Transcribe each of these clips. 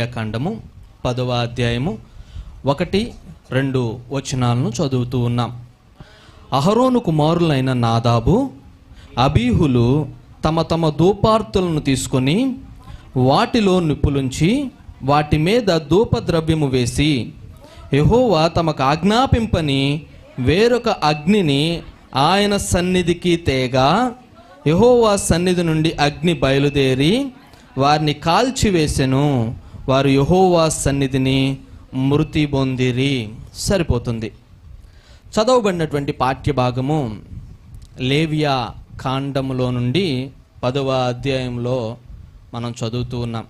లేవియాకాండము 10వ అధ్యాయము 1-2 వచనాలను చదువుతూ ఉన్నాం. అహరోను కుమారులైన నాదాబు, అబీహులు తమ తమ ధూపార్తులను తీసుకొని వాటిలో నిప్పులుంచి వాటి మీద ధూపద్రవ్యము వేసి యెహోవా తమకు ఆజ్ఞాపింపని వేరొక అగ్నిని ఆయన సన్నిధికి తేగా, యెహోవా సన్నిధి నుండి అగ్ని బయలుదేరి వారిని కాల్చివేసెను. వారు యెహోవా సన్నిధిని మృతి పొందిరి. సరిపోతుంది. చదవబడినటువంటి పాఠ్యభాగము లేవియా కాండములో నుండి 10వ అధ్యాయంలో మనం చదువుతూ ఉన్నాం.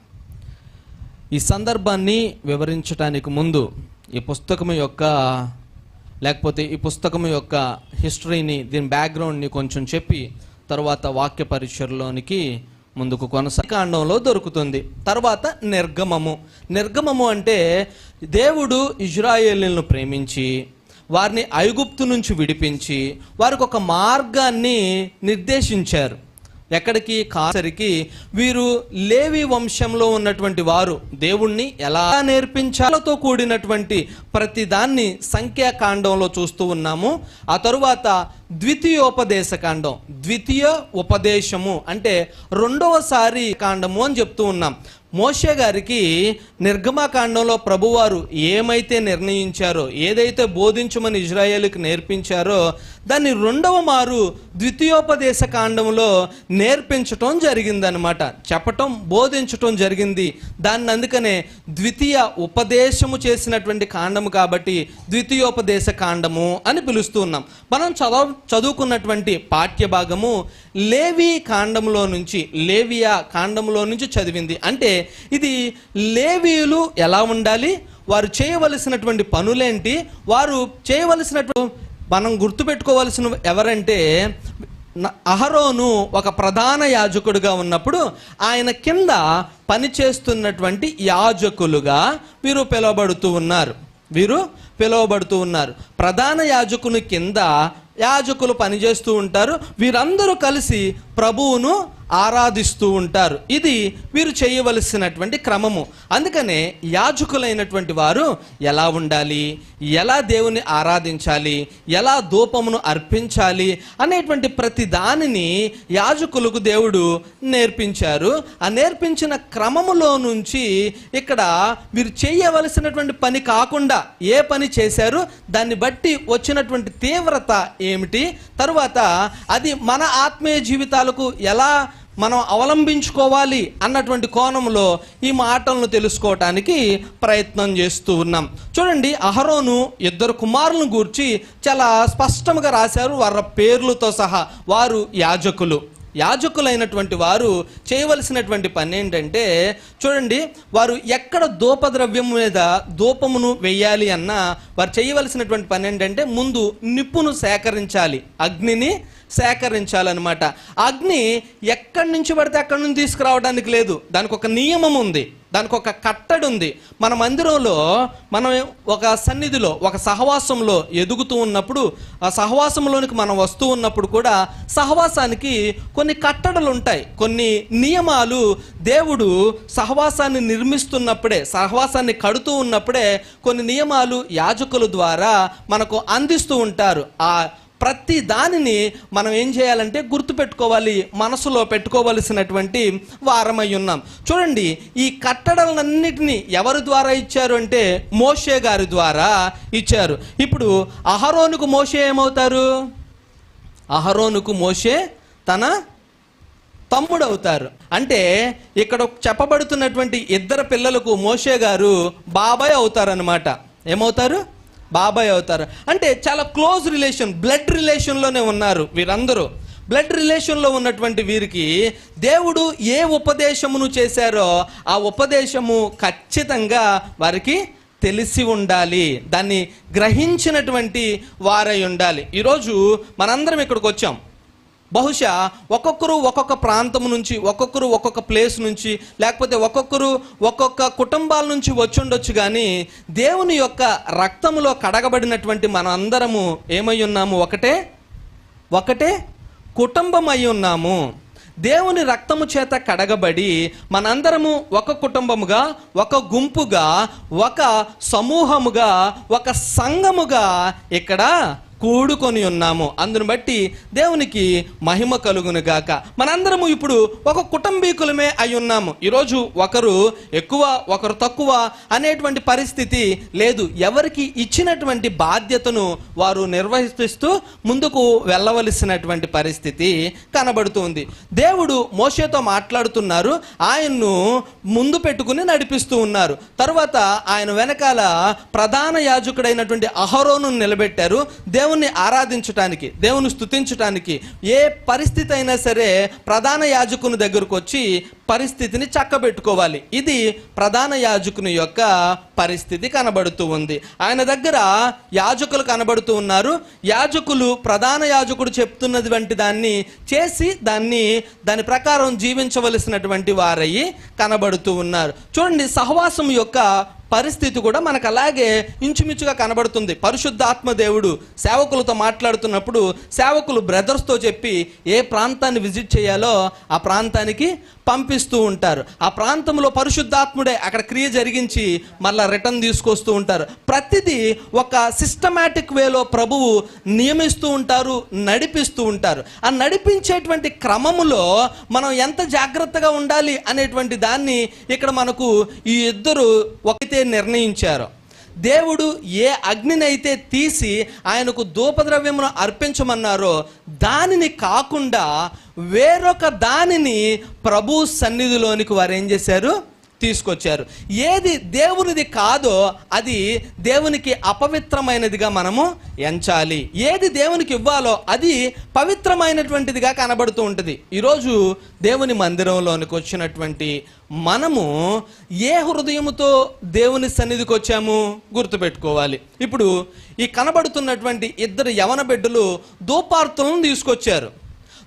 ఈ సందర్భాన్ని వివరించడానికి ముందు ఈ పుస్తకం యొక్క హిస్టరీని, దీని బ్యాక్గ్రౌండ్ని కొంచెం చెప్పి తర్వాత వాక్య పరిచయలోనికి ముందుకు కాండంలో దొరుకుతుంది. తర్వాత నిర్గమము అంటే దేవుడు ఇజ్రాయేలులను ప్రేమించి వారిని ఐగుప్తు నుంచి విడిపించి వారికి ఒక మార్గాన్ని నిర్దేశించారు. ఎక్కడికి కాసరికి వీరు లేవి వంశంలో ఉన్నటువంటి వారు దేవుణ్ణి ఎలా నేర్పించాలతో కూడినటువంటి ప్రతిదాన్ని సంఖ్యాకాండంలో చూస్తూ ఉన్నాము. ఆ తరువాత ద్వితీయ ఉపదేశము అంటే రెండవసారి కాండము అని చెప్తూ ఉన్నాం. మోషే గారికి నిర్గమకాండంలో ప్రభువారు ఏమైతే నిర్ణయించారో, ఏదైతే బోధించమని ఇజ్రాయేలుకి నేర్పించారో దాన్ని రెండవ మారు ద్వితీయోపదేశ కాండంలో నేర్పించటం జరిగిందనమాట. చెప్పటం, బోధించటం జరిగింది. దాన్ని అందుకనే ద్వితీయ ఉపదేశము చేసినటువంటి కాండము కాబట్టి ద్వితీయోపదేశ కాండము అని పిలుస్తూ ఉన్నాం. మనం చదువుకున్నటువంటి పాఠ్యభాగము లేవియా కాండంలో నుంచి చదివింది. అంటే ఇది లేవీయులు ఎలా ఉండాలి, వారు చేయవలసినటువంటి పనులేంటి, వారు చేయవలసినటువంటి మనం గుర్తుపెట్టుకోవాల్సిన ఎవరంటే అహరోను ఒక ప్రధాన యాజకుడిగా ఉన్నప్పుడు ఆయన కింద పనిచేస్తున్నటువంటి యాజకులుగా వీరు పిలువబడుతూ ఉన్నారు. ప్రధాన యాజకుని కింద యాజకులు పనిచేస్తూ ఉంటారు. వీరందరూ కలిసి ప్రభువును ఆరాధిస్తూ ఉంటారు. ఇది వీరు చేయవలసినటువంటి క్రమము. అందుకనే యాజకులైనటువంటి వారు ఎలా ఉండాలి, ఎలా దేవుని ఆరాధించాలి, ఎలా ధూపమును అర్పించాలి అనేటువంటి ప్రతి దానిని యాజకులకు దేవుడు నేర్పించారు. ఆ నేర్పించిన క్రమములో నుంచి ఇక్కడ వీరు చేయవలసినటువంటి పని కాకుండా ఏ పని చేశారు, దాన్ని బట్టి వచ్చినటువంటి తీవ్రత ఏమిటి, తరువాత అది మన ఆత్మీయ జీవితాలకు ఎలా మనం అవలంబించుకోవాలి అన్నటువంటి కోణంలో ఈ మాటలను తెలుసుకోవటానికి ప్రయత్నం చేస్తూ ఉన్నాం. చూడండి, అహరోను 2 కుమారులను గూర్చి చాలా స్పష్టంగా రాశారు. వారి పేర్లతో సహా. వారు యాజకులైనటువంటి వారు చేయవలసినటువంటి పని ఏంటంటే, చూడండి, వారు ఎక్కడ ధూపద్రవ్యం మీద ధూపమును వెయ్యాలి అన్నా వారు చేయవలసినటువంటి పని ఏంటంటే ముందు నిప్పును సేకరించాలి, అగ్నిని సేకరించాలన్నమాట. అగ్ని ఎక్కడి నుంచి పడితే అక్కడి నుంచి తీసుకురావడానికి లేదు. దానికి ఒక నియమం ఉంది, దానికి ఒక కట్టడి ఉంది. మన మందిరంలో మనం ఒక సన్నిధిలో, ఒక సహవాసంలో ఎదుగుతూ ఉన్నప్పుడు, ఆ సహవాసంలోనికి మనం వస్తూ ఉన్నప్పుడు కూడా సహవాసానికి కొన్ని కట్టడలు ఉంటాయి, కొన్ని నియమాలు దేవుడు సహవాసాన్ని నిర్మిస్తున్నప్పుడే, సహవాసాన్ని కడుతూ ఉన్నప్పుడే కొన్ని నియమాలు యాజకుల ద్వారా మనకు అందిస్తూ ఉంటారు. ఆ ప్రతి దానిని మనం ఏం చేయాలంటే గుర్తుపెట్టుకోవాలి, మనసులో పెట్టుకోవలసినటువంటి వారమై ఉన్నాం. చూడండి, ఈ కట్టడలన్నిటినీ ఎవరి ద్వారా ఇచ్చారు అంటే మోషే గారి ద్వారా ఇచ్చారు. ఇప్పుడు అహరోనుకు మోషే ఏమవుతారు? అహరోనుకు మోషే తన తమ్ముడు అవుతారు. అంటే ఇక్కడ చెప్పబడుతున్నటువంటి 2 పిల్లలకు మోషే గారు బాబాయ్ అవుతారనమాట. ఏమవుతారు? బాబాయ్ అవుతారు. అంటే చాలా క్లోజ్ రిలేషన్, బ్లడ్ రిలేషన్లోనే ఉన్నారు వీరందరూ. బ్లడ్ రిలేషన్లో ఉన్నటువంటి వీరికి దేవుడు ఏ ఉపదేశమును చేశారో ఆ ఉపదేశము ఖచ్చితంగా వారికి తెలిసి ఉండాలి, దాన్ని గ్రహించినటువంటి వారై ఉండాలి. ఈరోజు మనందరం ఇక్కడికి వచ్చాం. బహుశా ఒక్కొక్కరు ఒక్కొక్క ప్రాంతం నుంచి, ఒక్కొక్కరు ఒక్కొక్క ప్లేస్ నుంచి, లేకపోతే ఒక్కొక్కరు ఒక్కొక్క కుటుంబాల నుంచి వచ్చి ఉండొచ్చు. కానీ దేవుని యొక్క రక్తములో కడగబడినటువంటి మనం అందరము ఏమై ఉన్నాము? ఒకటే కుటుంబం అయి ఉన్నాము. దేవుని రక్తము చేత కడగబడి మనందరము ఒక కుటుంబముగా, ఒక గుంపుగా, ఒక సమూహముగా, ఒక సంఘముగా ఇక్కడ కూడుకొని ఉన్నాము. అందును బట్టి దేవునికి మహిమ కలుగును గాక. మనందరము ఇప్పుడు ఒక కుటుంబీకులమే అయి ఉన్నాము. ఈరోజు ఒకరు ఎక్కువ ఒకరు తక్కువ అనేటువంటి పరిస్థితి లేదు. ఎవరికి ఇచ్చినటువంటి బాధ్యతను వారు నిర్వహిస్తూ ముందుకు వెళ్ళవలసినటువంటి పరిస్థితి కనబడుతుంది. దేవుడు మోషేతో మాట్లాడుతున్నారు, ఆయన్ను ముందు పెట్టుకుని నడిపిస్తూ ఉన్నారు. తరువాత ఆయన వెనకాల ప్రధాన యాజకుడైనటువంటి అహరోను నిలబెట్టారు. దేవుని ఆరాధించటానికి, దేవుని స్తుతించటానికి ఏ పరిస్థితి అయినా సరే ప్రధాన యాజకుని దగ్గరకు వచ్చి పరిస్థితిని చక్కబెట్టుకోవాలి. ఇది ప్రధాన యాజకుని యొక్క పరిస్థితి కనబడుతూ ఉంది. ఆయన దగ్గర యాజకులు కనబడుతూ ఉన్నారు. యాజకులు ప్రధాన యాజకుడు చెప్తున్నటువంటి దాన్ని చేసి దాని ప్రకారం జీవించవలసినటువంటి వారయ్యి కనబడుతూ ఉన్నారు. చూడండి, సహవాసం యొక్క పరిస్థితి కూడా మనకు అలాగే ఇంచుమించుగా కనబడుతుంది. పరిశుద్ధాత్మ దేవుడు సేవకులతో మాట్లాడుతున్నప్పుడు సేవకులు బ్రదర్స్తో చెప్పి ఏ ప్రాంతాన్ని విజిట్ చేయాలో ఆ ప్రాంతానికి పంపిస్తూ ఉంటారు. ఆ ప్రాంతంలో పరిశుద్ధాత్ముడే అక్కడ క్రియ జరిగించి మళ్ళా రిటర్న్ తీసుకొస్తూ ఉంటారు. ప్రతిదీ ఒక సిస్టమాటిక్ వేలో ప్రభువు నియమిస్తూ ఉంటారు, నడిపిస్తూ ఉంటారు. ఆ నడిపించేటువంటి క్రమములో మనం ఎంత జాగ్రత్తగా ఉండాలి అనేటువంటి దాన్ని ఇక్కడ మనకు ఈ ఇద్దరు ఒకటే నిర్ణయించారు. దేవుడు ఏ అగ్నినైతే తీసి ఆయనకు ధూపద్రవ్యమును అర్పించమన్నారో దానిని కాకుండా వేరొక దానిని ప్రభు సన్నిధిలోనికి వారు ఏం చేశారు? తీసుకొచ్చారు. ఏది దేవునిది కాదో అది దేవునికి అపవిత్రమైనదిగా మనము ఎంచాలి. ఏది దేవునికి ఇవ్వాలో అది పవిత్రమైనటువంటిదిగా కనబడుతూ ఉంటుంది. ఈరోజు దేవుని మందిరంలోనికి వచ్చినటువంటి మనము ఏ హృదయముతో దేవుని సన్నిధికి వచ్చాము గుర్తుపెట్టుకోవాలి. ఇప్పుడు ఈ కనబడుతున్నటువంటి ఇద్దరు యవన బిడ్డలు ధూపార్తులను తీసుకొచ్చారు.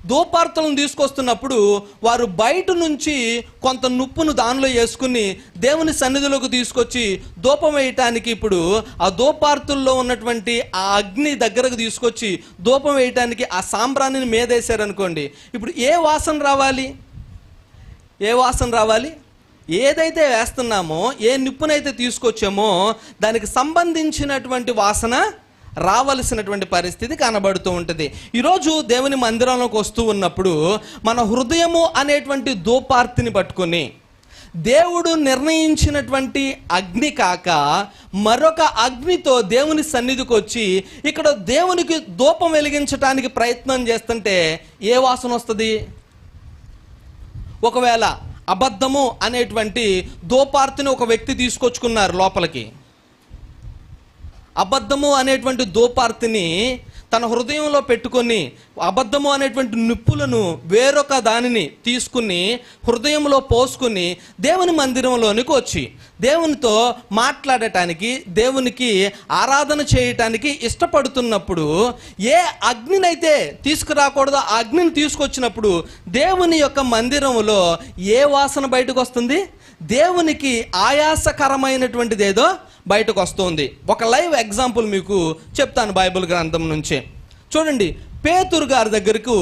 ధూపార్తులను తీసుకొస్తున్నప్పుడు వారు బయట నుంచి కొంత నుప్పును దానిలో వేసుకుని దేవుని సన్నిధిలోకి తీసుకొచ్చి ధూపం వేయటానికి, ఇప్పుడు ఆ ధూపార్తుల్లో ఉన్నటువంటి ఆ అగ్ని దగ్గరకు తీసుకొచ్చి ధూపం వేయటానికి ఆ సాంబ్రాణిని మీదేశారనుకోండి, ఇప్పుడు ఏ వాసన రావాలి? ఏ వాసన రావాలి? ఏదైతే వేస్తున్నామో, ఏ నిప్పునైతే తీసుకొచ్చామో దానికి సంబంధించినటువంటి వాసన రావలసినటువంటి పరిస్థితి కనబడుతూ ఉంటుంది. ఈరోజు దేవుని మందిరంలోకి వస్తూ ఉన్నప్పుడు మన హృదయము అనేటువంటి ధూపార్తిని పట్టుకొని దేవుడు నిర్ణయించినటువంటి అగ్ని కాక మరొక అగ్నితో దేవుని సన్నిధికి వచ్చి ఇక్కడ దేవునికి ధూపం వెలిగించడానికి ప్రయత్నం చేస్తుంటే ఏ వాసన వస్తుంది? ఒకవేళ అబద్ధము అనేటువంటి ధూపార్తిని ఒక వ్యక్తి తీసుకొచ్చుకున్నారు లోపలికి, అబద్ధము అనేటువంటి ధూపార్తిని తన హృదయంలో పెట్టుకొని అబద్ధము అనేటువంటి నిప్పులను వేరొక దానిని తీసుకుని హృదయంలో పోసుకుని దేవుని మందిరంలోనికి వచ్చి దేవునితో మాట్లాడటానికి, దేవునికి ఆరాధన చేయటానికి ఇష్టపడుతున్నప్పుడు ఏ అగ్నినైతే తీసుకురాకూడదో ఆ అగ్నిని తీసుకొచ్చినప్పుడు దేవుని యొక్క మందిరంలో ఏ వాసన బయటకు వస్తుంది? దేవునికి ఆయాసకరమైనటువంటిది ఏదో బయటకు వస్తుంది. ఒక లైవ్ ఎగ్జాంపుల్ మీకు చెప్తాను బైబిల్ గ్రంథం నుంచి. చూడండి, పేతురు గారి దగ్గరకు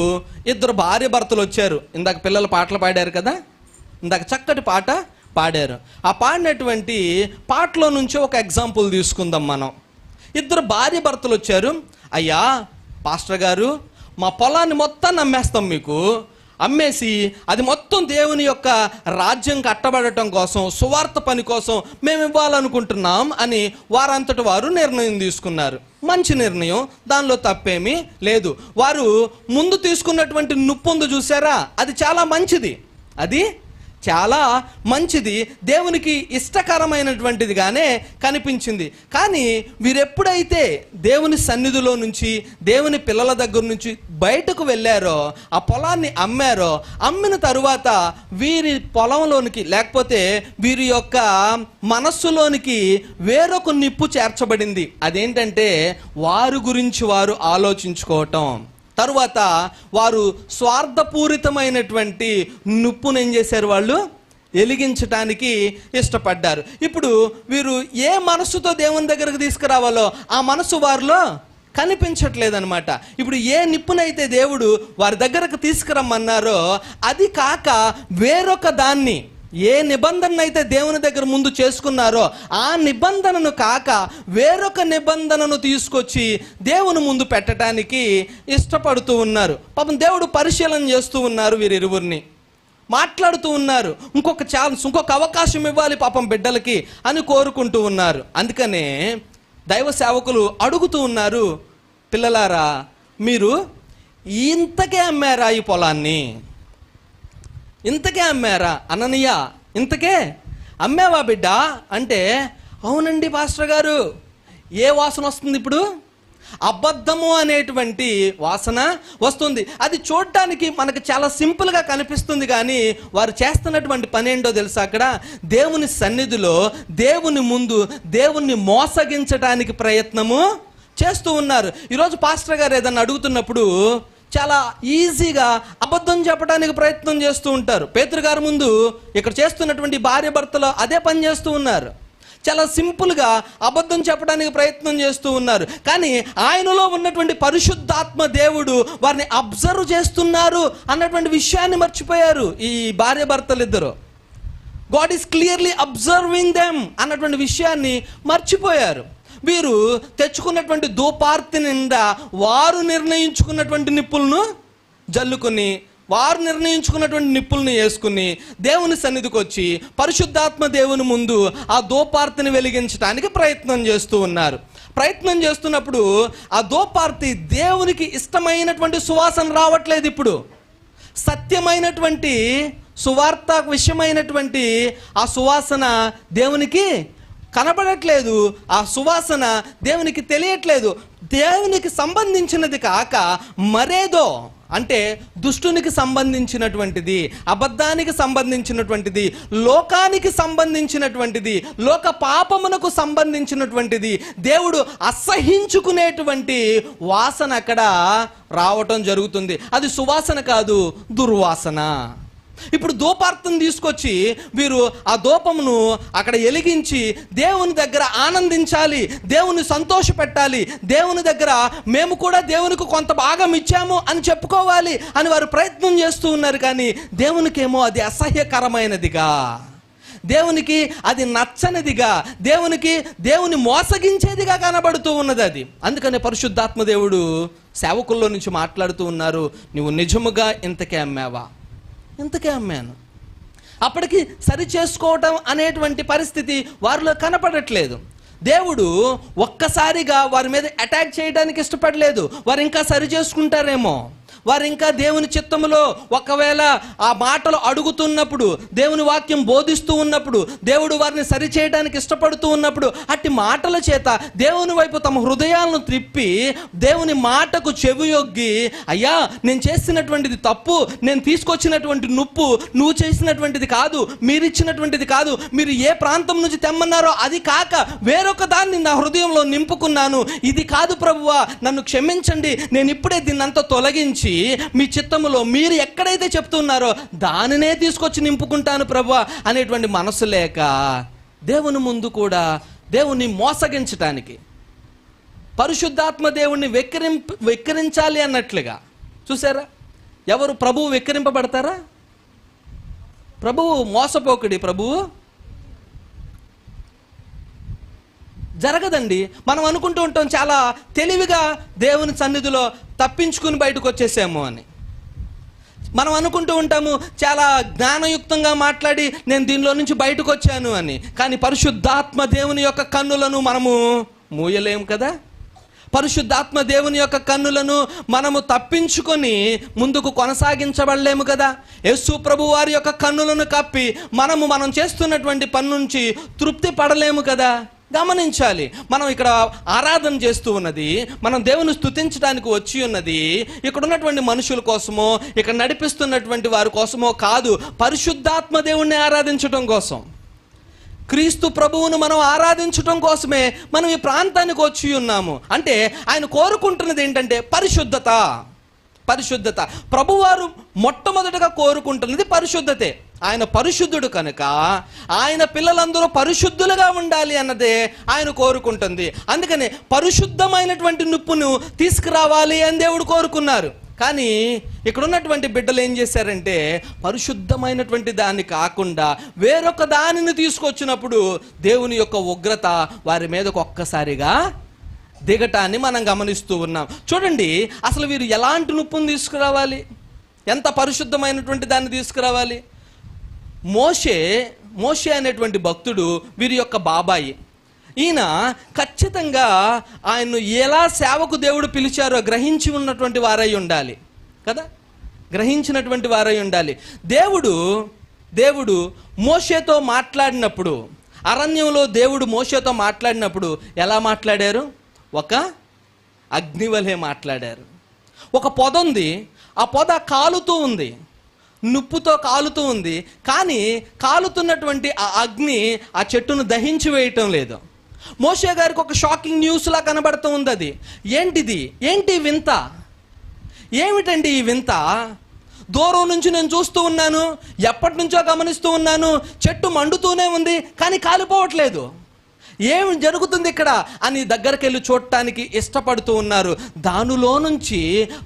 ఇద్దరు భార్య భర్తలు వచ్చారు. ఇందాక పిల్లలు పాటలు పాడారు కదా, ఇందాక చక్కటి పాట పాడారు. ఆ పాడినటువంటి పాటలో నుంచి ఒక ఎగ్జాంపుల్ తీసుకుందాం మనం. ఇద్దరు భార్య భర్తలు వచ్చారు. అయ్యా పాస్టర్ గారు, మా పొలాన్ని మొత్తం అమ్మేస్తాం, మీకు అమ్మేసి అది మొత్తం దేవుని యొక్క రాజ్యం కట్టబడటం కోసం, సువార్త పని కోసం మేము ఇవ్వాలనుకుంటున్నాం అని వారంతటి వారు నిర్ణయం తీసుకున్నారు. మంచి నిర్ణయం, దానిలో తప్పేమీ లేదు. వారు ముందు తీసుకున్నటువంటి నుప్పొందు చూసారా, అది చాలా మంచిది, అది చాలా మంచిది, దేవునికి ఇష్టకరమైనటువంటిదిగానే కనిపించింది. కానీ వీరెప్పుడైతే దేవుని సన్నిధిలో నుంచి, దేవుని పిల్లల దగ్గర నుంచి బయటకు వెళ్ళారో, ఆ పొలాన్ని అమ్మారో, అమ్మిన తరువాత వీరి పొలంలోనికి లేకపోతే వీరి యొక్క మనస్సులోనికి వేరొక నిప్పు చేర్చబడింది. అదేంటంటే వారి గురించి వారు ఆలోచించుకోవటం. తరువాత వారు స్వార్థపూరితమైనటువంటి నిప్పును ఏం చేశారు? వాళ్ళు వెలిగించటానికి ఇష్టపడ్డారు. ఇప్పుడు వీరు ఏ మనస్సుతో దేవుని దగ్గరకు తీసుకురావాలో ఆ మనస్సు వారిలో కనిపించట్లేదన్నమాట. ఇప్పుడు ఏ నిప్పునైతే దేవుడు వారి దగ్గరకు తీసుకురమ్మన్నారో అది కాక వేరొక దాన్ని, ఏ నిబంధన అయితే దేవుని దగ్గర ముందు చేసుకున్నారో ఆ నిబంధనను కాక వేరొక నిబంధనను తీసుకొచ్చి దేవుని ముందు పెట్టడానికి ఇష్టపడుతూ ఉన్నారు. పాపం దేవుడు పరిశీలన చేస్తూ ఉన్నారు, వీరిరువురిని మాట్లాడుతూ ఉన్నారు. ఇంకొక ఛాన్స్, ఇంకొక అవకాశం ఇవ్వాలి పాపం బిడ్డలకి అని కోరుకుంటూ ఉన్నారు. అందుకనే దైవ సేవకులు అడుగుతూ ఉన్నారు, పిల్లలారా మీరు ఇంతకే అమ్మారా ఈ పొలాన్ని? ఇంతకే అమ్మారా? అననీయ ఇంతకే అమ్మావా బిడ్డ అంటే, అవునండి పాస్టర్ గారు. ఏ వాసన వస్తుంది ఇప్పుడు? అబద్ధము అనేటువంటి వాసన వస్తుంది. అది చూడటానికి మనకు చాలా సింపుల్గా కనిపిస్తుంది, కానీ వారు చేస్తున్నటువంటి పని ఏంటో తెలుసా? అక్కడ దేవుని సన్నిధిలో దేవుని ముందు దేవుణ్ణి మోసగించడానికి ప్రయత్నము చేస్తూ ఉన్నారు. ఈరోజు పాస్టర్ గారు ఏదన్నా అడుగుతున్నప్పుడు చాలా ఈజీగా అబద్ధం చెప్పడానికి ప్రయత్నం చేస్తూ ఉంటారు. పేతురు గారి ముందు ఇక్కడ చేస్తున్నటువంటి భార్య భర్తలు అదే పని చేస్తూ ఉన్నారు. చాలా సింపుల్గా అబద్ధం చెప్పడానికి ప్రయత్నం చేస్తూ ఉన్నారు. కానీ ఆయనలో ఉన్నటువంటి పరిశుద్ధాత్మ దేవుడు వారిని అబ్జర్వ్ చేస్తున్నారు అన్నటువంటి విషయాన్ని మర్చిపోయారు ఈ భార్య భర్తలు ఇద్దరు. God is clearly observing them అన్నటువంటి విషయాన్ని మర్చిపోయారు. వీరు తెచ్చుకున్నటువంటి ధూపార్తి నిండా వారు నిర్ణయించుకున్నటువంటి నిప్పులను జల్లుకొని, వారు నిర్ణయించుకున్నటువంటి నిప్పులను వేసుకుని దేవుని సన్నిధికి వచ్చి పరిశుద్ధాత్మ దేవుని ముందు ఆ ధూపార్తిని వెలిగించడానికి ప్రయత్నం చేస్తూ ఉన్నారు. ప్రయత్నం చేస్తున్నప్పుడు ఆ ధూపార్తి దేవునికి ఇష్టమైనటువంటి సువాసన రావట్లేదు. ఇప్పుడు సత్యమైనటువంటి సువార్త విషయమైనటువంటి ఆ సువాసన దేవునికి కనబడట్లేదు. ఆ సువాసన దేవునికి తెలియట్లేదు. దేవునికి సంబంధించినది కాక మరేదో, అంటే దుష్టునికి సంబంధించినటువంటిది, అబద్ధానికి సంబంధించినటువంటిది, లోకానికి సంబంధించినటువంటిది, లోక పాపమునకు సంబంధించినటువంటిది, దేవుడు అసహించుకునేటువంటి వాసన అక్కడ రావటం జరుగుతుంది. అది సువాసన కాదు, దుర్వాసన. ఇప్పుడు ధూపార్తం తీసుకొచ్చి వీరు ఆ ధూపమును అక్కడ వెలిగించి దేవుని దగ్గర ఆనందించాలి, దేవుని సంతోష పెట్టాలి, దేవుని దగ్గర మేము కూడా దేవునికి కొంత భాగం ఇచ్చాము అని చెప్పుకోవాలి అని వారు ప్రయత్నం చేస్తూ ఉన్నారు. కానీ దేవునికేమో అది అసహ్యకరమైనదిగా, దేవునికి అది నచ్చనిదిగా, దేవుని మోసగించేదిగా కనబడుతూ ఉన్నది అది. అందుకనే పరిశుద్ధాత్మ దేవుడు సేవకుల్లో నుంచి మాట్లాడుతూ ఉన్నారు, నువ్వు నిజముగా ఇంతకే అమ్మావా? ఇంతకే అమ్మాను. అప్పటికి సరి చేసుకోవటం అనేటువంటి పరిస్థితి వారిలో కనపడట్లేదు. దేవుడు ఒక్కసారిగా వారి మీద అటాక్ చేయడానికి ఇష్టపడలేదు. వారు ఇంకా సరి చేసుకుంటారేమో, వారు ఇంకా దేవుని చిత్తములో ఒకవేళ ఆ మాటలు అడుగుతున్నప్పుడు, దేవుని వాక్యం బోధిస్తూ ఉన్నప్పుడు, దేవుడు వారిని సరిచేయడానికి ఇష్టపడుతూ ఉన్నప్పుడు అట్టి మాటల చేత దేవుని వైపు తమ హృదయాలను త్రిప్పి దేవుని మాటకు చెవియొగ్గి, అయ్యా నేను చేసినటువంటిది తప్పు, నేను తీసుకొచ్చినటువంటి నుప్పు నువ్వు చేసినటువంటిది కాదు, మీరు ఇచ్చినటువంటిది కాదు, మీరు ఏ ప్రాంతం నుంచి తెమ్మన్నారో అది కాక వేరొక దాన్ని నా హృదయంలో నింపుకున్నాను, ఇది కాదు ప్రభువా, నన్ను క్షమించండి, నేను ఇప్పుడే దీన్నంతా తొలగించి మీ చిత్తములో మీరు ఎక్కడైతే చెప్తున్నారో దానినే తీసుకొచ్చి నింపుకుంటాను ప్రభువా అనేటువంటి మనసు లేక దేవుని ముందు కూడా దేవుణ్ణి మోసగించటానికి, పరిశుద్ధాత్మ దేవుణ్ణి వెక్కిరించాలి అన్నట్లుగా. చూసారా, ఎవరు ప్రభువు వెక్కిరింపబడతారా? ప్రభువు మోసపోకుడి, ప్రభువు జరగదండి. మనం అనుకుంటూ ఉంటాం చాలా తెలివిగా దేవుని సన్నిధిలో తప్పించుకుని బయటకు వచ్చేసాము అని. మనం అనుకుంటూ ఉంటాము చాలా జ్ఞానయుక్తంగా మాట్లాడి నేను దీనిలో నుంచి బయటకు వచ్చాను అని. కానీ పరిశుద్ధాత్మ దేవుని యొక్క కన్నులను మనము మూయలేము కదా. పరిశుద్ధాత్మ దేవుని యొక్క కన్నులను మనము తప్పించుకొని ముందుకు కొనసాగించబడలేము కదా. యేసు ప్రభు వారి యొక్క కన్నులను కప్పి మనం చేస్తున్నటువంటి పని నుంచి తృప్తి పడలేము కదా. గమనించాలి, మనం ఇక్కడ ఆరాధన చేస్తూ ఉన్నది, మనం దేవుని స్తుతించడానికి వచ్చి ఉన్నది ఇక్కడ ఉన్నటువంటి మనుషుల కోసమో, ఇక్కడ నడిపిస్తున్నటువంటి వారి కోసమో కాదు, పరిశుద్ధాత్మ దేవుణ్ణి ఆరాధించడం కోసం, క్రీస్తు ప్రభువును మనం ఆరాధించడం కోసమే మనం ఈ ప్రాంతానికి వచ్చి ఉన్నాము. అంటే ఆయన కోరుకుంటున్నది ఏంటంటే పరిశుద్ధత. ప్రభువారు మొట్టమొదటిగా కోరుకుంటున్నది పరిశుద్ధతే. ఆయన పరిశుద్ధుడు కనుక ఆయన పిల్లలందరూ పరిశుద్ధులుగా ఉండాలి అన్నదే ఆయన కోరుకుంటుంది. అందుకని పరిశుద్ధమైనటువంటి నిప్పును తీసుకురావాలి అని దేవుడు కోరుకున్నారు. కానీ ఇక్కడ ఉన్నటువంటి బిడ్డలు ఏం చేశారంటే పరిశుద్ధమైనటువంటి దాన్ని కాకుండా వేరొక దానిని తీసుకొచ్చినప్పుడు దేవుని యొక్క ఉగ్రత వారి మీదకు ఒక్కసారిగా దిగటాన్ని మనం గమనిస్తూ ఉన్నాం. చూడండి, అసలు వీరు ఎలాంటి నిప్పును తీసుకురావాలి, ఎంత పరిశుద్ధమైనటువంటి దాన్ని తీసుకురావాలి? మోషే అనేటువంటి భక్తుడు వీరి యొక్క బాబాయి. ఈయన ఖచ్చితంగా ఆయన్ను ఎలా సేవకు దేవుడు పిలిచారో గ్రహించి ఉన్నటువంటి వారై ఉండాలి కదా, గ్రహించినటువంటి వారై ఉండాలి. దేవుడు మోషేతో మాట్లాడినప్పుడు, అరణ్యంలో దేవుడు మోషేతో మాట్లాడినప్పుడు ఎలా మాట్లాడారు? ఒక అగ్ని వలె మాట్లాడారు. ఒక పొద ఉంది, ఆ పొద కాలుతూ ఉంది, నిప్పుతో కాలుతూ ఉంది. కానీ కాలుతున్నటువంటి ఆ అగ్ని ఆ చెట్టును దహించి వేయటం లేదు. మోషే గారికి ఒక షాకింగ్ న్యూస్లా కనబడుతూ ఉంది. అది ఏంటి వింత? ఏమిటండి ఈ వింత? దూరం నుంచి నేను చూస్తూ ఉన్నాను, ఎప్పటి నుంచో గమనిస్తూ ఉన్నాను, చెట్టు మండుతూనే ఉంది కానీ కాలిపోవట్లేదు. ఏమి జరుగుతుంది ఇక్కడ అని దగ్గరికి వెళ్ళి చూడటానికి ఇష్టపడుతూ ఉన్నారు. దానిలో నుంచి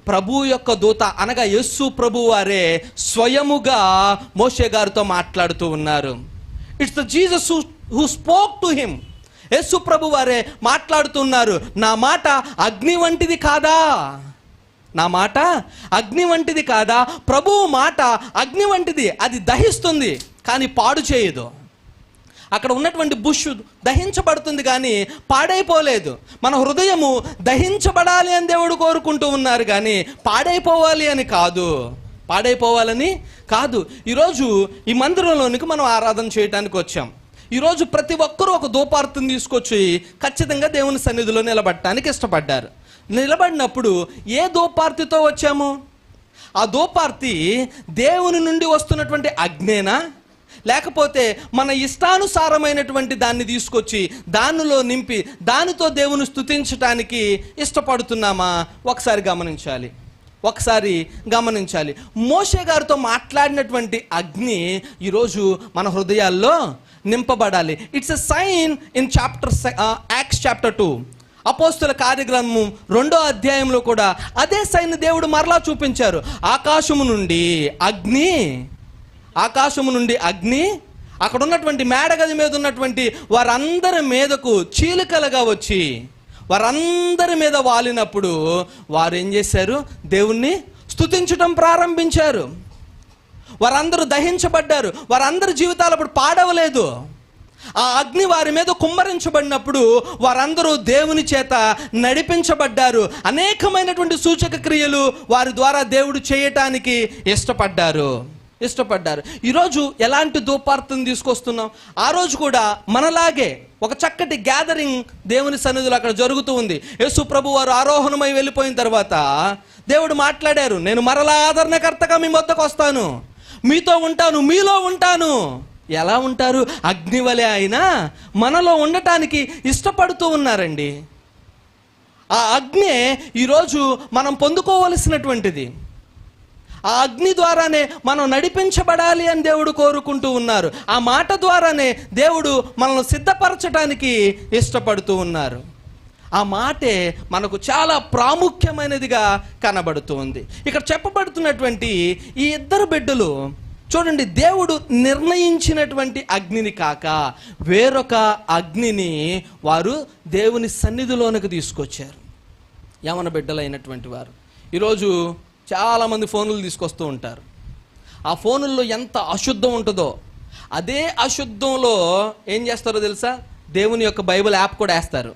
ప్రభు యొక్క దూత అనగా యేసు ప్రభు వారే స్వయముగా మోషే గారితో మాట్లాడుతూ ఉన్నారు. It's the Jesus who spoke to him. యేసు ప్రభు వారే మాట్లాడుతున్నారు. నా మాట అగ్ని వంటిది కాదా? నా మాట అగ్ని వంటిది కాదా? ప్రభువు మాట అగ్ని వంటిది, అది దహిస్తుంది కానీ పాడు చేయదు. అక్కడ ఉన్నటువంటి బుష్ దహించబడుతుంది కానీ పాడైపోలేదు. మన హృదయము దహించబడాలి అని దేవుడు కోరుకుంటూ ఉన్నారు కానీ పాడైపోవాలని కాదు. ఈరోజు ఈ మందిరంలోనికి మనం ఆరాధన చేయడానికి వచ్చాం. ఈరోజు ప్రతి ఒక్కరూ ఒక ధూపార్తిని తీసుకొచ్చి ఖచ్చితంగా దేవుని సన్నిధిలో నిలబడటానికి ఇష్టపడ్డారు. నిలబడినప్పుడు ఏ ధూపార్తితో వచ్చాము? ఆ ధూపార్తి దేవుని నుండి వస్తున్నటువంటి అగ్నేనా, లేకపోతే మన ఇష్టానుసారమైనటువంటి దాన్ని తీసుకొచ్చి దానిలో నింపి దానితో దేవుని స్తుతించటానికి ఇష్టపడుతున్నామా? ఒకసారి గమనించాలి. మోషే గారితో మాట్లాడినటువంటి అగ్ని ఈరోజు మన హృదయాల్లో నింపబడాలి. It's a sign in Acts chapter 2. అపోస్తుల కార్యగ్రంథం 2వ అధ్యాయంలో కూడా అదే సైన్ దేవుడు మరలా చూపించారు. ఆకాశము నుండి అగ్ని అక్కడ ఉన్నటువంటి మేడగది మీద ఉన్నటువంటి వారందరి మీదకు చీలికలుగా వచ్చి వారందరి మీద వాలినప్పుడు వారు ఏం చేశారు? దేవుణ్ణి స్తుతించడం ప్రారంభించారు. వారందరూ దహించబడ్డారు. వారందరి జీవితాలు అప్పుడు పాడవలేదు. ఆ అగ్ని వారి మీద కుమ్మరించబడినప్పుడు వారందరూ దేవుని చేత నడిపించబడ్డారు. అనేకమైనటువంటి సూచక క్రియలు వారి ద్వారా దేవుడు చేయటానికి ఇష్టపడ్డారు. ఈరోజు ఎలాంటి ధూపార్తిని తీసుకొస్తున్నాం? ఆ రోజు కూడా మనలాగే ఒక చక్కటి గ్యాదరింగ్ దేవుని సన్నిధిలో అక్కడ జరుగుతూ ఉంది. యేసు ప్రభు వారు ఆరోహణమై వెళ్ళిపోయిన తర్వాత దేవుడు మాట్లాడారు, నేను మరలా ఆదరణకర్తగా మీ వద్దకు వస్తాను, మీతో ఉంటాను, మీలో ఉంటాను. ఎలా ఉంటారు? అగ్ని వలె ఆయన మనలో ఉండటానికి ఇష్టపడుతూ ఉన్నారండి. ఆ అగ్నే ఈరోజు మనం పొందుకోవలసినటువంటిది. ఆ అగ్ని ద్వారానే మనం నడిపించబడాలి అని దేవుడు కోరుకుంటూ ఉన్నారు. ఆ మాట ద్వారానే దేవుడు మనల్ని సిద్ధపరచడానికి ఇష్టపడుతూ ఉన్నారు. ఆ మాటే మనకు చాలా ప్రాముఖ్యమైనదిగా కనబడుతూ ఉంది. ఇక్కడ చెప్పబడుతున్నటువంటి ఈ ఇద్దరు బిడ్డలు చూడండి, దేవుడు నిర్ణయించినటువంటి అగ్నిని కాక వేరొక అగ్నిని వారు దేవుని సన్నిధిలోనికి తీసుకొచ్చారు. యవన బిడ్డలైనటువంటి వారు ఈరోజు చాలామంది ఫోన్లు తీసుకొస్తూ ఉంటారు. ఆ ఫోనుల్లో ఎంత అశుద్ధం ఉంటుందో అదే అశుద్ధంలో ఏం చేస్తారో తెలుసా? దేవుని యొక్క బైబిల్ యాప్ కూడా వేస్తారు.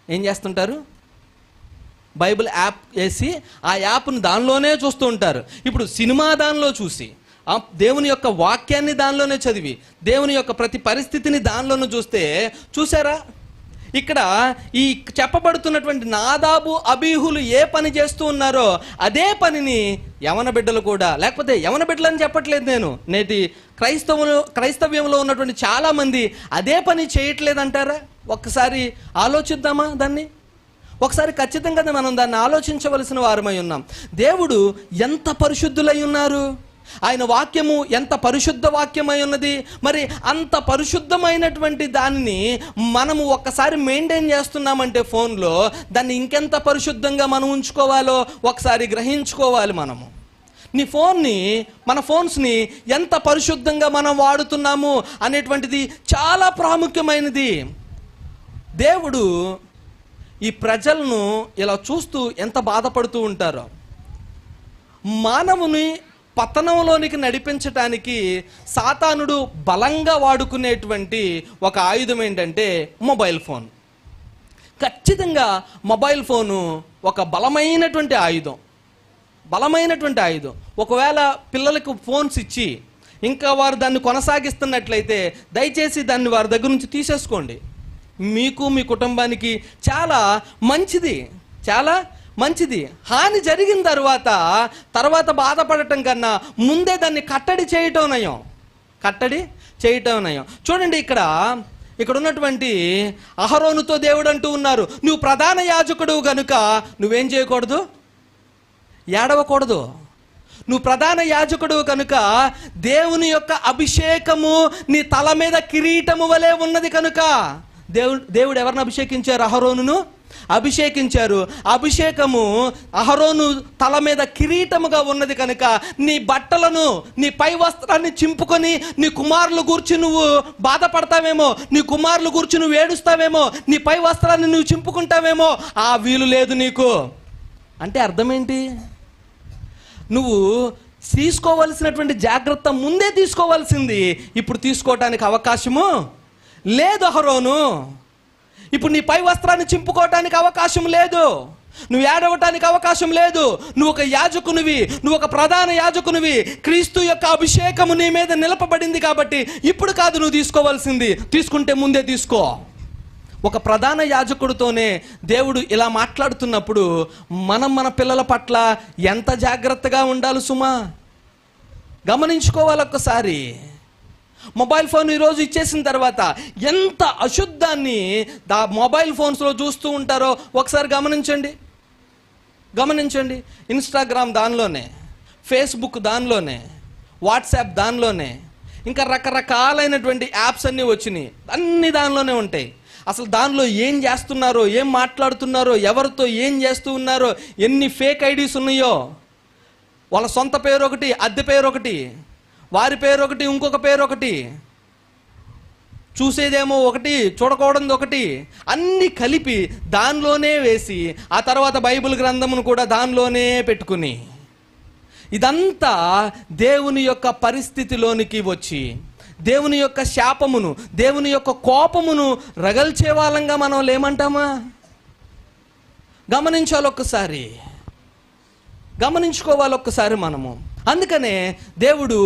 ఏం చేస్తుంటారు? బైబిల్ యాప్ వేసి ఆ యాప్ని దానిలోనే చూస్తూ ఉంటారు. ఇప్పుడు సినిమా దానిలో చూసి, దేవుని యొక్క వాక్యాన్ని దానిలోనే చదివి, దేవుని యొక్క ప్రతి పరిస్థితిని దానిలోనే చూసారా? ఇక్కడ ఈ చెప్పబడుతున్నటువంటి నాదాబు అబీహులు ఏ పని చేస్తూ ఉన్నారో అదే పనిని యవన బిడ్డలు కూడా, లేకపోతే యవన బిడ్డలని చెప్పట్లేదు నేను, నేటి క్రైస్తవ్యంలో ఉన్నటువంటి చాలామంది అదే పని చేయట్లేదంటారా? ఒక్కసారి ఆలోచిద్దామా దాన్ని? ఒకసారి ఖచ్చితంగా మనం దాన్ని ఆలోచించవలసిన వారమై ఉన్నాం. దేవుడు ఎంత పరిశుద్ధులై ఉన్నారు, ఆయన వాక్యము ఎంత పరిశుద్ధ వాక్యమై ఉన్నది. మరి అంత పరిశుద్ధమైనటువంటి దానిని మనము ఒక్కసారి మెయింటైన్ చేస్తున్నామంటే ఫోన్లో, దాన్ని ఇంకెంత పరిశుద్ధంగా మనం ఉంచుకోవాలో ఒకసారి గ్రహించుకోవాలి మనము. మన ఫోన్స్ని ఎంత పరిశుద్ధంగా మనం వాడుతున్నాము అనేటువంటిది చాలా ప్రాముఖ్యమైనది. దేవుడు ఈ ప్రజలను ఇలా చూస్తూ ఎంత బాధపడుతూ ఉంటారో. మానవుని పతనంలోనికి నడిపించటానికి సాతానుడు బలంగా వాడుకునేటువంటి ఒక ఆయుధం ఏంటంటే మొబైల్ ఫోన్. ఖచ్చితంగా మొబైల్ ఫోను ఒక బలమైనటువంటి ఆయుధం. ఒకవేళ పిల్లలకు ఫోన్స్ ఇచ్చి ఇంకా వారు దాన్ని కొనసాగిస్తున్నట్లయితే దయచేసి దాన్ని వారి దగ్గర నుంచి తీసేసుకోండి. మీకు మీ కుటుంబానికి చాలా మంచిది. హాని జరిగిన తర్వాత బాధపడటం కన్నా ముందే దాన్ని కట్టడి చేయటం నయం. చూడండి, ఇక్కడ ఉన్నటువంటి అహరోనుతో దేవుడు అంటూ ఉన్నారు, నువ్వు ప్రధాన యాజకుడు గనుక నువ్వేం చేయకూడదు? ఏడవకూడదు. నువ్వు ప్రధాన యాజకుడు కనుక దేవుని యొక్క అభిషేకము నీ తల మీద కిరీటము వలె ఉన్నది కనుక. దేవుడు ఎవరిని అభిషేకించారు? అహరోనును అభిషేకించారు. అభిషేకము అహరోను తల మీద కిరీటముగా ఉన్నది కనుక నీ బట్టలను, నీ పై వస్త్రాన్ని చింపుకొని నీ కుమారులు గూర్చి నువ్వు బాధపడతావేమో, నీ కుమారులు గూర్చి నువ్వు ఏడుస్తావేమో, నీ పై వస్త్రాన్ని నువ్వు చింపుకుంటావేమో, ఆ వీలు లేదు నీకు. అంటే అర్థం ఏంటి? నువ్వు తీసుకోవలసినటువంటి జాగ్రత్త ముందే తీసుకోవాల్సింది ఇప్పుడు తీసుకోవటానికి అవకాశము లేదు. అహరోను, ఇప్పుడు నీ పై వస్త్రాన్ని చింపుకోవటానికి అవకాశం లేదు, నువ్వు ఏడవటానికి అవకాశం లేదు. నువ్వు ఒక యాజకునివి, నువ్వు ఒక ప్రధాన యాజకునివి. క్రీస్తు యొక్క అభిషేకము నీ మీద నిలపబడింది కాబట్టి ఇప్పుడు కాదు నువ్వు తీసుకోవాల్సింది, తీసుకుంటే ముందే తీసుకో. ఒక ప్రధాన యాజకుడితోనే దేవుడు ఇలా మాట్లాడుతున్నప్పుడు మన పిల్లల పట్ల ఎంత జాగ్రత్తగా ఉండాలి సుమా, గమనించుకోవాలి ఒక్కసారి. మొబైల్ ఫోన్ ఈరోజు ఇచ్చేసిన తర్వాత ఎంత అశుద్ధాన్ని మొబైల్ ఫోన్స్లో చూస్తూ ఉంటారో ఒకసారి గమనించండి. ఇన్స్టాగ్రామ్ దానిలోనే, ఫేస్బుక్ దానిలోనే, వాట్సాప్ దానిలోనే, ఇంకా రకరకాలైనటువంటి యాప్స్ అన్నీ వచ్చినాయి, అన్నీ దానిలోనే ఉంటాయి. అసలు దానిలో ఏం చేస్తున్నారో, ఏం మాట్లాడుతున్నారో, ఎవరితో ఏం చేస్తూ ఉన్నారో, ఎన్ని ఫేక్ ఐడీస్ ఉన్నాయో, వాళ్ళ సొంత పేరు ఒకటి, అద్దె పేరు ఒకటి, వారి పేరు ఒకటి, ఇంకొక పేరు ఒకటి, చూసేదేమో ఒకటి, చూడకూడదు ఒకటి, అన్నీ కలిపి దానిలోనే వేసి ఆ తర్వాత బైబిల్ గ్రంథమును కూడా దానిలోనే పెట్టుకుని ఇదంతా దేవుని యొక్క పరిస్థితిలోనికి వచ్చి దేవుని యొక్క శాపమును, దేవుని యొక్క కోపమును రగల్చే వాళ్ళంగా మనం లేమంటామా? గమనించుకోవాలి ఒక్కసారి మనము. అందుకనే దేవుడు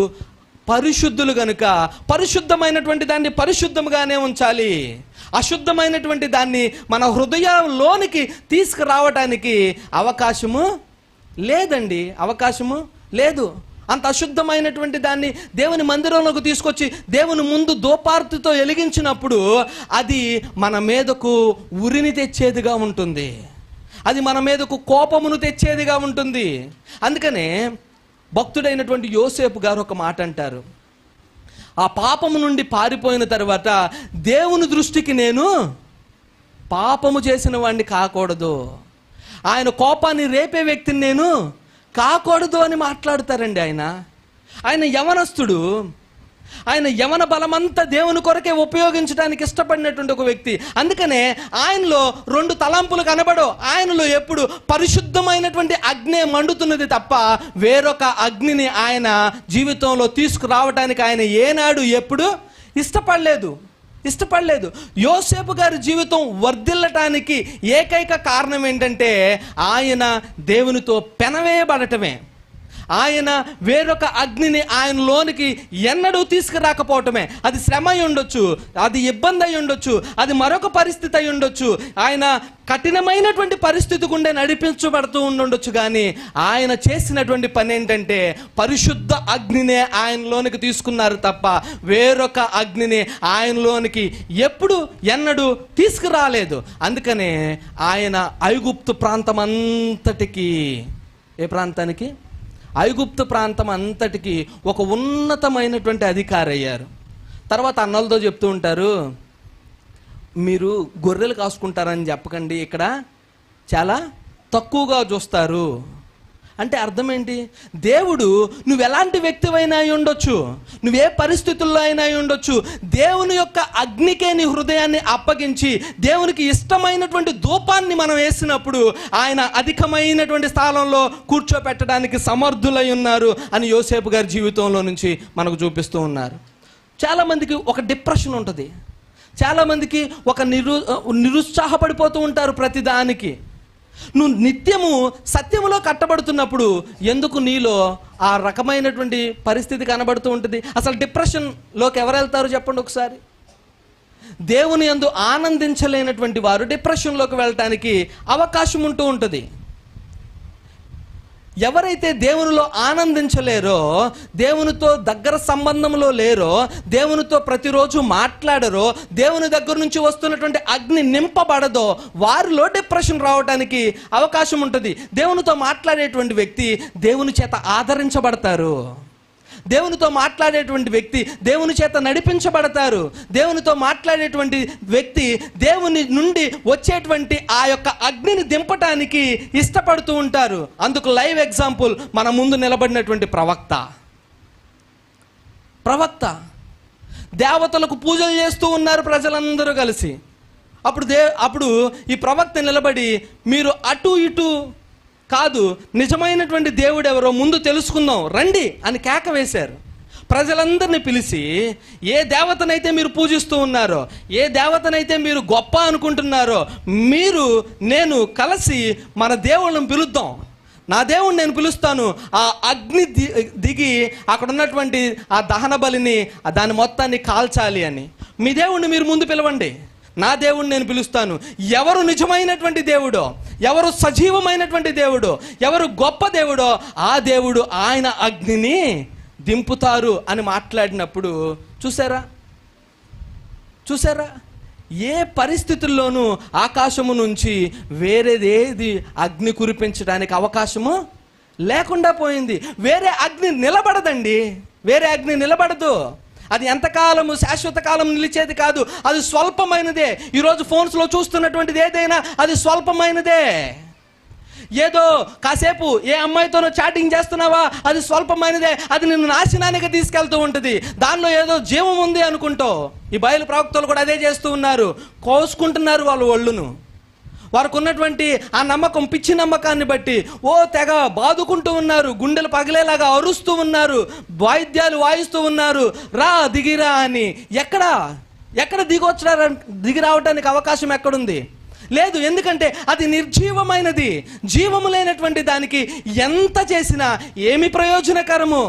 పరిశుద్ధులు గనుక పరిశుద్ధమైనటువంటి దాన్ని పరిశుద్ధంగానే ఉంచాలి, అశుద్ధమైనటువంటి దాన్ని మన హృదయంలోనికి తీసుకురావటానికి అవకాశము లేదు. అంత అశుద్ధమైనటువంటి దాన్ని దేవుని మందిరంలోకి తీసుకొచ్చి దేవుని ముందు దోపార్తితో వెలిగించినప్పుడు అది మన మీదకు ఉరిని తెచ్చేదిగా ఉంటుంది, అది మన మీదకు కోపమును తెచ్చేదిగా ఉంటుంది. అందుకనే భక్తుడైనటువంటి యోసేపు గారు ఒక మాట అంటారు, ఆ పాపము నుండి పారిపోయిన తర్వాత దేవుని దృష్టికి నేను పాపము చేసిన వాడిని కాకూడదు, ఆయన కోపాన్ని రేపే వ్యక్తిని నేను కాకూడదు అని మాట్లాడతారండి. ఆయన యవనస్తుడు, ఆయన యవన బలమంతా దేవుని కొరకే ఉపయోగించడానికి ఇష్టపడినటువంటి ఒక వ్యక్తి. అందుకనే ఆయనలో 2 తలంపులు కనబడవు. ఆయనలో ఎప్పుడు పరిశుద్ధమైనటువంటి అగ్ని మండుతున్నది తప్ప వేరొక అగ్నిని ఆయన జీవితంలో తీసుకురావడానికి ఆయన ఏనాడు ఎప్పుడు ఇష్టపడలేదు. యోసేపు గారి జీవితం వర్ధిల్లటానికి ఏకైక కారణం ఏంటంటే ఆయన దేవునితో పెనవేయబడటమే. ఆయన వేరొక అగ్నిని ఆయనలోనికి ఎన్నడూ తీసుకురాకపోవటమే. అది శ్రమ అయి ఉండొచ్చు, అది ఇబ్బంది అయి ఉండొచ్చు, అది మరొక పరిస్థితి అయి ఉండొచ్చు, ఆయన కఠినమైనటువంటి పరిస్థితి గుండా నడిపించబడుతూ ఉండొచ్చు. కానీ ఆయన చేసినటువంటి పని ఏంటంటే పరిశుద్ధ అగ్నినే ఆయనలోనికి తీసుకున్నారు తప్ప వేరొక అగ్నిని ఆయనలోనికి ఎన్నడూ తీసుకురాలేదు. అందుకనే ఆయన ఐగుప్తు ప్రాంతం అంతటికి, ఏ ప్రాంతానికి? ఐగుప్తు ప్రాంతం అంతటికి ఒక ఉన్నతమైనటువంటి అధికారి అయ్యారు. తర్వాత అన్నలతో చెప్తూ ఉంటారు, మీరు గొర్రెలు కాసుకుంటారని చెప్పకండి, ఇక్కడ చాలా తక్కువగా చూస్తారు. అంటే అర్థం ఏంటి? దేవుడు నువ్వు ఎలాంటి వ్యక్తివైనా అయి ఉండొచ్చు, నువ్వే పరిస్థితుల్లో అయినా అయి ఉండొచ్చు, దేవుని యొక్క అగ్నికే నీ హృదయాన్ని అప్పగించి దేవునికి ఇష్టమైనటువంటి ధూపాన్ని మనం వేసినప్పుడు ఆయన అధికమైనటువంటి స్థానంలో కూర్చోపెట్టడానికి సమర్థులై ఉన్నారు అని యోసేపు గారి జీవితంలో నుంచి మనకు చూపిస్తూ ఉన్నారు. చాలామందికి ఒక డిప్రెషన్ ఉంటుంది, చాలామందికి ఒక నిరుత్సాహపడిపోతూ ఉంటారు ప్రతిదానికి. నువ్వు నిత్యము సత్యములో కట్టబడుతున్నప్పుడు ఎందుకు నీలో ఆ రకమైనటువంటి పరిస్థితి కనబడుతూ ఉంటుంది? అసలు డిప్రెషన్లోకి ఎవరు వెళ్తారు చెప్పండి ఒకసారి? దేవుని యందు ఆనందించలేనటువంటి వారు డిప్రెషన్లోకి వెళ్ళటానికి అవకాశం ఉంటూ ఉంటుంది. ఎవరైతే దేవునిలో ఆనందించలేరో, దేవునితో దగ్గర సంబంధంలో లేరో, దేవునితో ప్రతిరోజు మాట్లాడరో, దేవుని దగ్గర నుంచి వస్తున్నటువంటి అగ్ని నింపబడదో వారిలో డిప్రెషన్ రావడానికి అవకాశం ఉంటుంది. దేవునితో మాట్లాడేటువంటి వ్యక్తి దేవుని చేత ఆదరించబడతారు, దేవునితో మాట్లాడేటువంటి వ్యక్తి దేవుని చేత నడిపించబడతారు, దేవునితో మాట్లాడేటువంటి వ్యక్తి దేవుని నుండి వచ్చేటువంటి ఆ యొక్క అగ్నిని దింపటానికి ఇష్టపడుతూ ఉంటారు. అందుకు లైవ్ ఎగ్జాంపుల్ మన ముందు నిలబడినటువంటి ప్రవక్త దేవతలకు పూజలు చేస్తూ ఉన్నారు ప్రజలందరూ కలిసి. అప్పుడు ఈ ప్రవక్త నిలబడి, మీరు అటు ఇటు కాదు, నిజమైనటువంటి దేవుడు ఎవరో ముందు తెలుసుకుందాం రండి అని కేక వేశారు. ప్రజలందరినీ పిలిచి, ఏ దేవతనైతే మీరు పూజిస్తూ ఉన్నారో, ఏ దేవతనైతే మీరు గొప్ప అనుకుంటున్నారో, నేను కలిసి మన దేవుళ్ళని పిలుద్దాం, నా దేవుణ్ణి నేను పిలుస్తాను, ఆ అగ్ని దిగి అక్కడ ఉన్నటువంటి ఆ దహన బలిని దాని మొత్తాన్ని కాల్చాలి అని. మీ దేవుణ్ణి మీరు ముందు పిలవండి, నా దేవుణ్ణి నేను పిలుస్తాను. ఎవరు నిజమైనటువంటి దేవుడో, ఎవరు సజీవమైనటువంటి దేవుడో, ఎవరు గొప్ప దేవుడో ఆ దేవుడు ఆయన అగ్నిని దింపుతారు అని మాట్లాడినప్పుడు చూసారా ఏ పరిస్థితుల్లోనూ ఆకాశము నుంచి వేరేదేది అగ్ని కురిపించడానికి అవకాశము లేకుండా పోయింది. వేరే అగ్ని నిలబడదండి, వేరే అగ్ని నిలబడదు. అది ఎంతకాలము శాశ్వత కాలం నిలిచేది కాదు, అది స్వల్పమైనదే. ఈరోజు ఫోన్స్లో చూస్తున్నటువంటిది ఏదైనా అది స్వల్పమైనదే. ఏదో కాసేపు ఏ అమ్మాయితోనో చాటింగ్ చేస్తున్నావా, అది స్వల్పమైనదే, అది నిన్ను నాశనానికి తీసుకెళ్తూ ఉంటుంది. దానిలో ఏదో జీవం ఉంది అనుకుంటూ ఈ బయలు ప్రవక్తలు కూడా అదే చేస్తూ ఉన్నారు, కోసుకుంటున్నారు వాళ్ళ ఒళ్ళును. వారికి ఉన్నటువంటి ఆ నమ్మకం, పిచ్చి నమ్మకాన్ని బట్టి తెగ బాదుకుంటూ ఉన్నారు, గుండెలు పగిలేలాగా అరుస్తూ ఉన్నారు, వాయిద్యాలు వాయిస్తూ ఉన్నారు, రా దిగిరా అని. ఎక్కడ దిగి రావడానికి అవకాశం ఎక్కడుంది? లేదు. ఎందుకంటే అది నిర్జీవమైనది. జీవము లేనటువంటి దానికి ఎంత చేసినా ఏమి ప్రయోజనకరము?